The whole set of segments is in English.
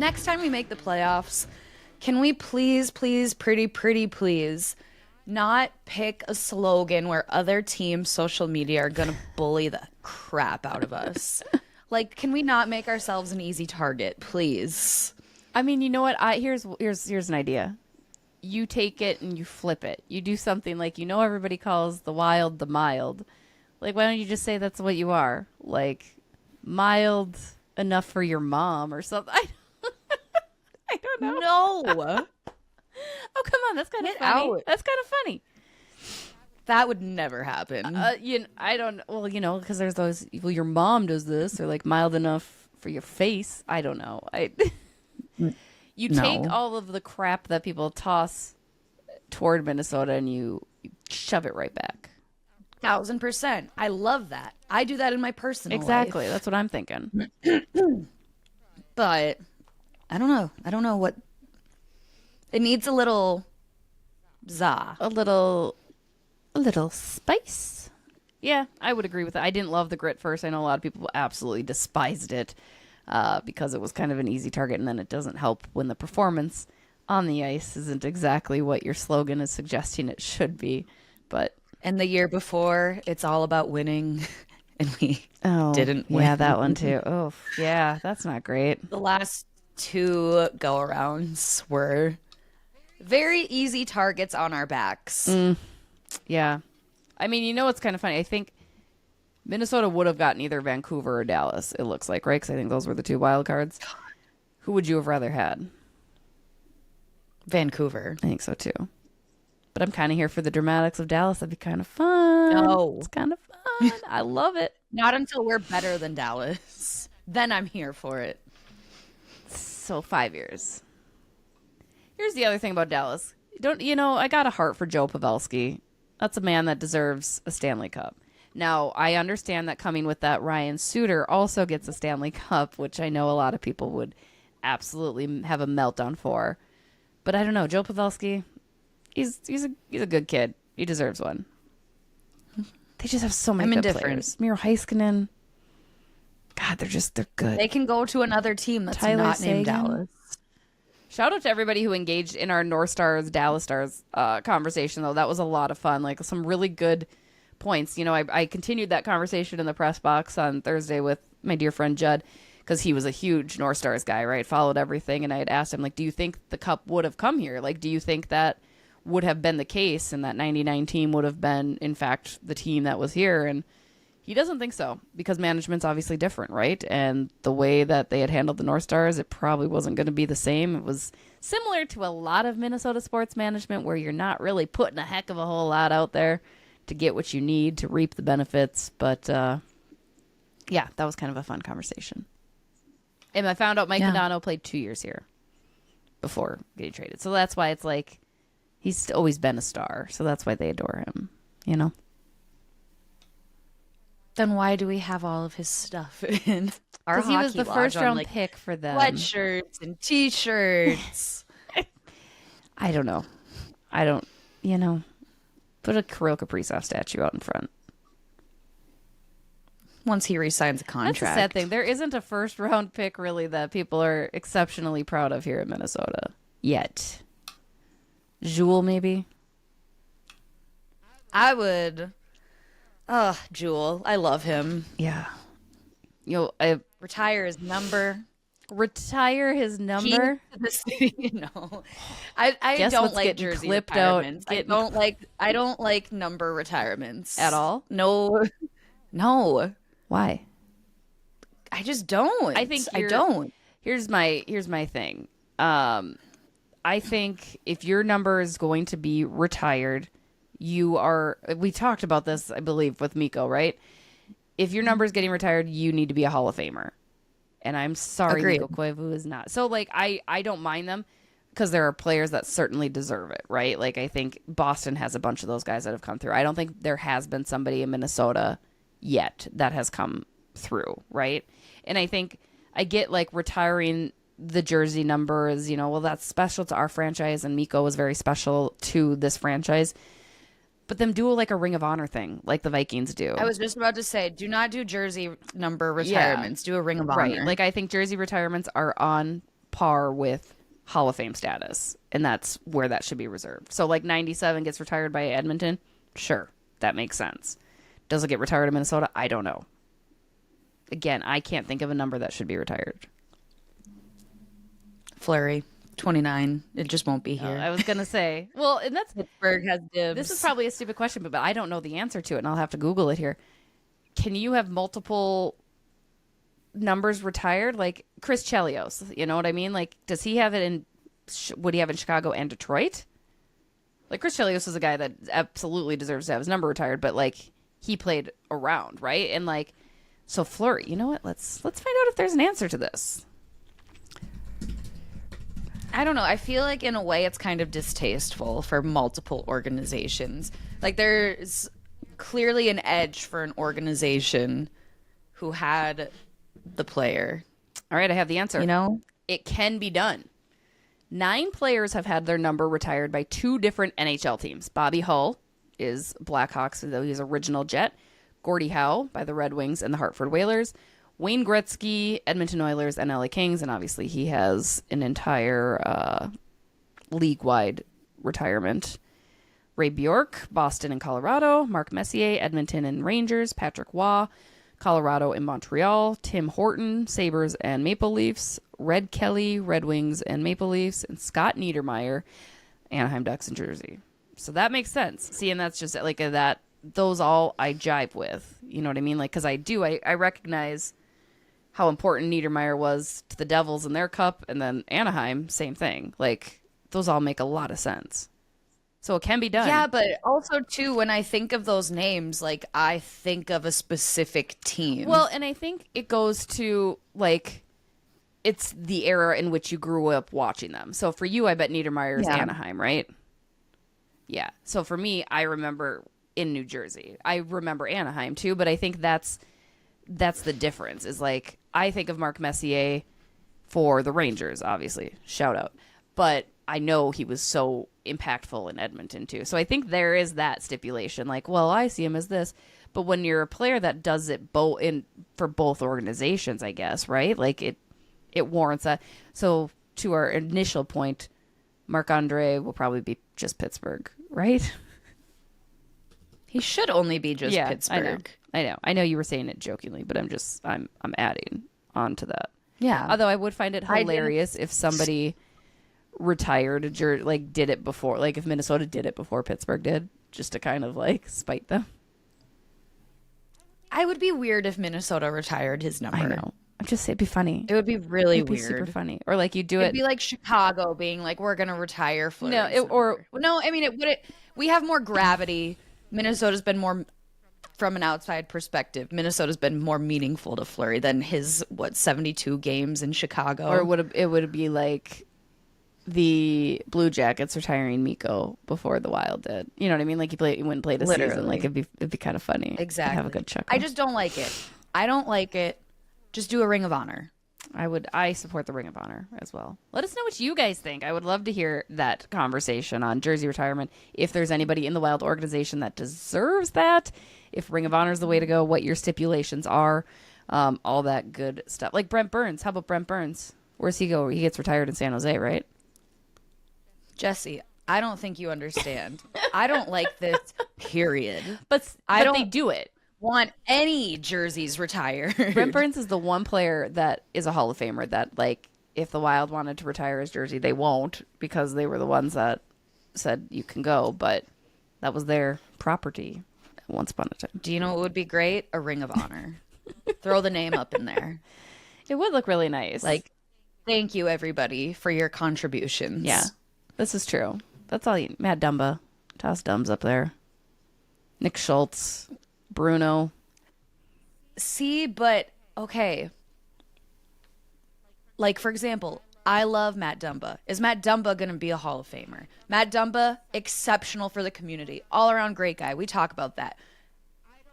next time we make the playoffs, can we please, please, pretty please not pick a slogan where other teams' social media are gonna bully the crap out of us? Like, can we not make ourselves an easy target, please? I mean, you know what? Here's an idea. You take it and you flip it. You do something like, everybody calls the wild the mild. Like, why don't you just say that's what you are? Like, mild enough for your mom or something. I don't know. No. Oh, come on. That's kind of Get funny. out. That's kind of funny. That would never happen. I don't, well, because there's those, well, your mom does this, or like mild enough for your face. I don't know. You take all of the crap that people toss toward Minnesota and you shove it right back. 1000%. I love that. I do that in my personal life. Exactly. That's what I'm thinking. But I don't know. I don't know what it needs. A little za. A little spice. Yeah, I would agree with that. I didn't love the grit first. I know a lot of people absolutely despised it because it was kind of an easy target, and then it doesn't help when the performance on the ice isn't exactly what your slogan is suggesting it should be. But And the year before, it's all about winning, and we didn't win. Yeah, that one too. Oh, yeah, that's not great. The last two go-arounds were very easy targets on our backs. Yeah. I mean, what's kind of funny? I think Minnesota would have gotten either Vancouver or Dallas, it looks like, right? Because I think those were the two wild cards. Who would you have rather had? Vancouver. I think so too. But I'm kind of here for the dramatics of Dallas. That'd be kind of fun. No. It's kind of fun. I love it. Not until we're better than Dallas. Then I'm here for it. So 5 years. Here's the other thing about Dallas. I got a heart for Joe Pavelski. That's a man that deserves a Stanley Cup. Now, I understand that coming with that, Ryan Suter also gets a Stanley Cup, which I know a lot of people would absolutely have a meltdown for. But I don't know. Joe Pavelski, he's a good kid. He deserves one. They just have so many good players. Miro Heiskanen. God, they're good. They can go to another team that's Tyler not named Seguin. Dallas. Shout out to everybody who engaged in our North Stars, Dallas Stars conversation, though. That was a lot of fun. Like, some really good points. I continued that conversation in the press box on Thursday with my dear friend Judd, because he was a huge North Stars guy, right? Followed everything. And I had asked him, like, do you think the Cup would have come here? Like, do you think that would have been the case and that 99 team would have been, in fact, the team that was here? And he doesn't think so, because management's obviously different, right? And the way that they had handled the North Stars, it probably wasn't going to be the same. It was similar to a lot of Minnesota sports management, where you're not really putting a heck of a whole lot out there to get what you need to reap the benefits. But yeah, that was kind of a fun conversation. And I found out Mike Modano played 2 years here before getting traded. So that's why it's like he's always been a star. So that's why they adore him, Then why do we have all of his stuff in our hockey Because he was the lodge first on, round like, pick for them. sweatshirts and T-shirts? I don't know. I don't, put a Kirill Kaprizov statue out in front. Once he resigns a That's a contract. sad thing. There isn't a first round pick really that people are exceptionally proud of here in Minnesota yet. Jewel, maybe? I would. Jewel. I love him. Yeah. Retire his number. Retire his number? I Guess don't what's like getting jersey clipped out, retirements. I don't like number retirements. At all? No. Why? I just don't. I think I don't. Here's my thing. I think if your number is going to be retired, we talked about this, I believe, with Mikko, right? If your number is getting retired, you need to be a Hall of Famer. And I'm sorry, Agreed. Mikko Koivu is not. So, like, I don't mind them because there are players that certainly deserve it, right? Like, I think Boston has a bunch of those guys that have come through. I don't think there has been somebody in Minnesota yet that has come through, right? And I think I get, like, retiring the jersey numbers, well, that's special to our franchise, and Mikko was very special to this franchise. But them do like a Ring of Honor thing, like the Vikings do. I was just about to say, do not do jersey number retirements. Do a Ring of Honor. Right. Like, I think jersey retirements are on par with Hall of Fame status, and that's where that should be reserved. So like 97 gets retired by Edmonton, sure, that makes sense. Does it get retired in Minnesota? I don't know. Again, I can't think of a number that should be retired. Fleury, 29. It just won't be here. I was gonna say, well, and that's Pittsburgh has dibs. this is probably a stupid question, but I don't know the answer to it, and I'll have to Google it here. Can you have multiple numbers retired? Like Chris Chelios, you know what I mean? Like, does he have it in? Would he have in Chicago and Detroit? Like Chris Chelios is a guy that absolutely deserves to have his number retired, but like he played around, right? And like, so Fleury, you know what? Let's find out if there's an answer to this. I don't know. I feel like in a way it's kind of distasteful for multiple organizations. Like there's clearly an edge for an organization who had the player. All right, I have the answer. You know? It can be done. 9 players have had their number retired by 2 different NHL teams. Bobby Hull is Blackhawks, though he's original Jet. Gordie Howe by the Red Wings and the Hartford Whalers. Wayne Gretzky, Edmonton Oilers, and LA Kings. And obviously he has an entire league-wide retirement. Ray Bjork, Boston and Colorado. Mark Messier, Edmonton and Rangers. Patrick Waugh, Colorado and Montreal. Tim Horton, Sabres and Maple Leafs. Red Kelly, Red Wings and Maple Leafs. And Scott Niedermayer, Anaheim Ducks and Jersey. So that makes sense. See, and that's just like that. Those all I jive with. You know what I mean? Like, because I recognize how important Niedermayer was to the Devils in their cup, and then Anaheim, same thing. Like, those all make a lot of sense. So it can be done. Yeah, but also, too, when I think of those names, like, I think of a specific team. Well, and I think it goes to, like, it's the era in which you grew up watching them. So for you, I bet Niedermayer's Anaheim, right? Yeah. So for me, I remember in New Jersey. I remember Anaheim, too, but I think that's the difference, is, like, I think of Mark Messier for the Rangers, obviously. Shout out. But I know he was so impactful in Edmonton, too. So I think there is that stipulation. Like, well, I see him as this. But when you're a player that does it for both organizations, I guess, right? Like, it warrants that. So to our initial point, Marc-Andre will probably be just Pittsburgh, right? He should only be just Pittsburgh. I know you were saying it jokingly, but I'm adding on to that. Yeah. Although I would find it hilarious if somebody retired did it before, like if Minnesota did it before Pittsburgh did, just to kind of like spite them. I would be weird if Minnesota retired his number. I know. I'm just saying it'd be funny. It would be really It'd be weird. super funny. Or like you do It'd be like Chicago being like, we're gonna retire Fleury's number. No, I mean we have more gravity. Minnesota's been more, from an outside perspective, Minnesota's been more meaningful to Fleury than his 72 games in Chicago. Or it would be like the Blue Jackets retiring Mikko before the Wild did. You know what I mean? Like he wouldn't play the season. Like it'd be kind of funny. Exactly. I'd have a good chuckle. I just don't like it. I don't like it. Just do a Ring of Honor. I support the Ring of Honor as well. Let us know what you guys think. I would love to hear that conversation on jersey retirement. If there's anybody in the Wild organization that deserves that, if Ring of Honor is the way to go, what your stipulations are, all that good stuff. Like Brent Burns. How about Brent Burns? Where's he go? He gets retired in San Jose, right? Jesse, I don't think you understand. I don't like this, period. But they do it. Want any jerseys retired. Brent Burns is the one player that is a Hall of Famer that, like, if the Wild wanted to retire his jersey, they won't, because they were the ones that said you can go, but that was their property once upon a time. Do you know what would be great? A Ring of Honor. Throw the name up in there. It would look really nice. Like, thank you, everybody, for your contributions. Yeah, this is true. That's all you... Matt Dumba. Toss Dumbs up there. Nick Schultz. Bruno. See, but okay. Like, for example, I love Matt Dumba. Is Matt Dumba going to be a Hall of Famer? Matt Dumba, exceptional for the community. All around great guy. We talk about that.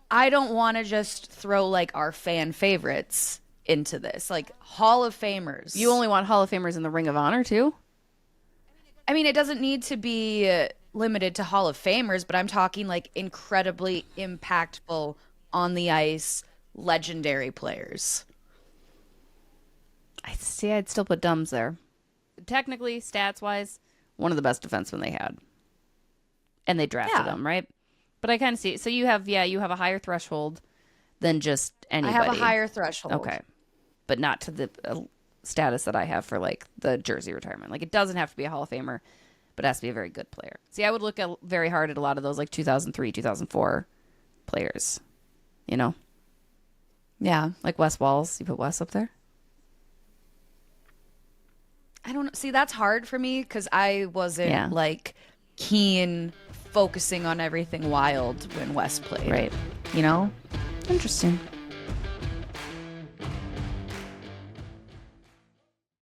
I don't want to just throw like our fan favorites into this. Like Hall of Famers. You only want Hall of Famers in the Ring of Honor too? I mean, it doesn't need to be limited to Hall of Famers, but I'm talking like incredibly impactful on the ice, legendary players. I'd still put Dumbs there. technically, stats-wise, one of the best defensemen they had. And they drafted him, right? But I kind of see. So you have a higher threshold than just anybody. I have a higher threshold. Okay. But not to the status that I have for, like, the jersey retirement. Like, it doesn't have to be a Hall of Famer, but it has to be a very good player. See, I would look very hard at a lot of those, like, 2003, 2004 players. You know? Yeah. Like Wes Walls. You put Wes up there? I don't know. See, that's hard for me because I wasn't, like, keen focusing on everything Wild when Wes played. Right. You know? Interesting.